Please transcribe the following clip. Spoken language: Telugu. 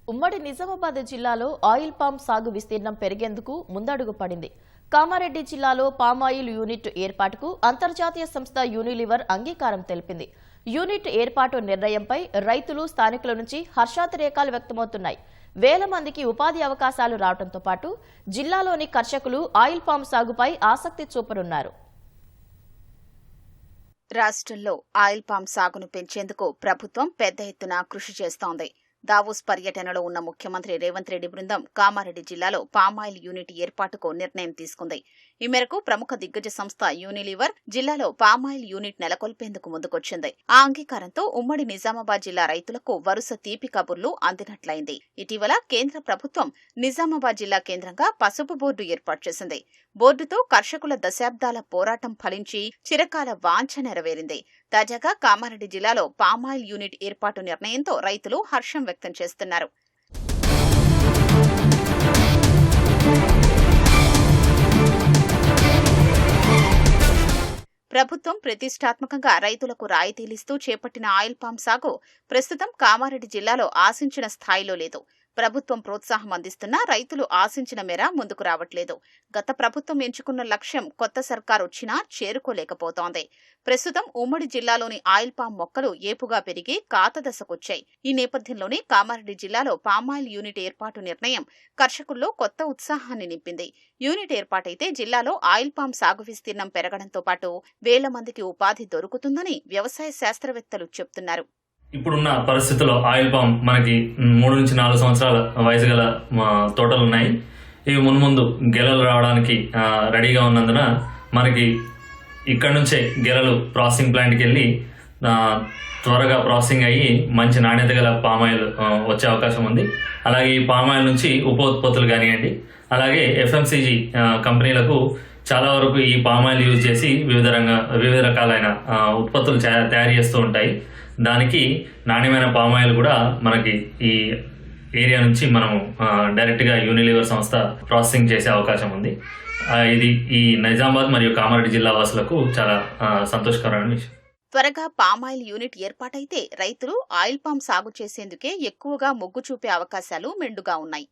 ఉమ్మడి నిజామాబాద్ జిల్లాలో ఆయిల్ పామ్ సాగు విస్తీర్ణం పెరిగేందుకు ముందడుగు పడింది. కామారెడ్డి జిల్లాలో పామాయిల్ యూనిట్ ఏర్పాటుకు అంతర్జాతీయ సంస్థ యూనిలివర్ అంగీకారం తెలిపింది. యూనిట్ ఏర్పాటు నిర్ణయంపై రైతులు, స్థానికుల నుంచి హర్షాతిరేకాలు వ్యక్తమవుతున్నాయి. వేల మందికి ఉపాధి అవకాశాలు రావడంతో పాటు జిల్లాలోని కర్షకులు ఆయిల్ పామ్ సాగుపై ఆసక్తి చూపనున్నారు. రాష్ట్రంలో ఆయిల్ పామ్ సాగును పెంచేందుకు ప్రభుత్వం పెద్ద ఎత్తున కృషి చేస్తోంది. దావోస్ పర్యటనలో ఉన్న ముఖ్యమంత్రి రేవంత్ రెడ్డి బృందం కామారెడ్డి జిల్లాలో పామాయిల్ యూనిట్ ఏర్పాటుకు నిర్ణయం తీసుకుంది. ఈ మేరకు ప్రముఖ దిగ్గజ సంస్థ యూనిలివర్ జిల్లాలో పామాయిల్ యూనిట్ నెలకొల్పేందుకు ముందుకొచ్చింది. ఆ అంగీకారంతో ఉమ్మడి నిజామాబాద్ జిల్లా రైతులకు వరుస తీపి కబుర్లు అందినట్లయింది. ఇటీవల కేంద్ర ప్రభుత్వం నిజామాబాద్ జిల్లా కేంద్రంగా పసుపు బోర్డు ఏర్పాటు చేసింది. బోర్డుతో కర్షకుల దశాబ్దాల పోరాటం ఫలించి చిరకాల వాంఛ నెరవేరింది. తాజాగా కామారెడ్డి జిల్లాలో పామాయిల్ యూనిట్ ఏర్పాటు నిర్ణయంతో రైతులు హర్షం వ్యక్తం చేస్తున్నారు. ప్రభుత్వం ప్రతిష్టాత్మకంగా రైతులకు రాయితీలిస్తూ చేపట్టిన ఆయిల్ పామ్ సాగు ప్రస్తుతం కామారెడ్డి జిల్లాలో ఆశించిన స్థాయిలో లేదు. ప్రభుత్వం ప్రోత్సాహం అందిస్తున్నా రైతులు ఆశించిన మేర ముందుకు రావట్లేదు. గత ప్రభుత్వం ఎంచుకున్న లక్ష్యం కొత్త సర్కార్ వచ్చినా చేరుకోలేకపోతోంది. ప్రస్తుతం ఉమ్మడి జిల్లాలోని ఆయిల్ పామ్ మొక్కలు ఏపుగా పెరిగి కాత దశకొచ్చాయి. ఈ నేపథ్యంలోనే కామారెడ్డి జిల్లాలో పామాయిల్ యూనిట్ ఏర్పాటు నిర్ణయం కర్షకుల్లో కొత్త ఉత్సాహాన్ని నింపింది. యూనిట్ ఏర్పాటైతే జిల్లాలో ఆయిల్ పామ్ సాగు విస్తీర్ణం పెరగడంతో పాటు వేల మందికి ఉపాధి దొరుకుతుందని వ్యవసాయ శాస్త్రవేత్తలు చెబుతున్నారు. ఇప్పుడున్న పరిస్థితుల్లో ఆయిల్ పామ్ మనకి 3 నుంచి 4 సంవత్సరాల వయసు గల తోటలు ఉన్నాయి. ఇవి మున్ముందు గెలలు రావడానికి రెడీగా ఉన్నందున మనకి ఇక్కడ నుంచే గెలలు ప్రాసెసింగ్ ప్లాంట్కి వెళ్ళి త్వరగా ప్రాసెసింగ్ అయ్యి మంచి నాణ్యత గల పామాయిల్ వచ్చే అవకాశం ఉంది. అలాగే ఈ పామాయిల్ నుంచి ఉప ఉత్పత్తులు కానివ్వండి, అలాగే ఎఫ్ఎంసీజీ కంపెనీలకు చాలా వరకు ఈ పామాయిల్ యూజ్ చేసి వివిధ రకాలైన ఉత్పత్తులు తయారు చేస్తూ ఉంటాయి. దానికి నాణ్యమైన పామాయిల్ కూడా మనకి ఈ ఏరియా నుంచి మనము డైరెక్ట్గా యూనిలివర్ సంస్థ ప్రాసెసింగ్ చేసే అవకాశం ఉంది. ఇది ఈ నిజామాబాద్ మరియు కామారెడ్డి జిల్లా వాసులకు చాలా సంతోషకరమైన విషయం. త్వరగా పామాయిల్ యూనిట్ ఏర్పాటైతే రైతులు ఆయిల్ పామ్ సాగు చేసేందుకే ఎక్కువగా మొగ్గు చూపే అవకాశాలు మెండుగా ఉన్నాయి.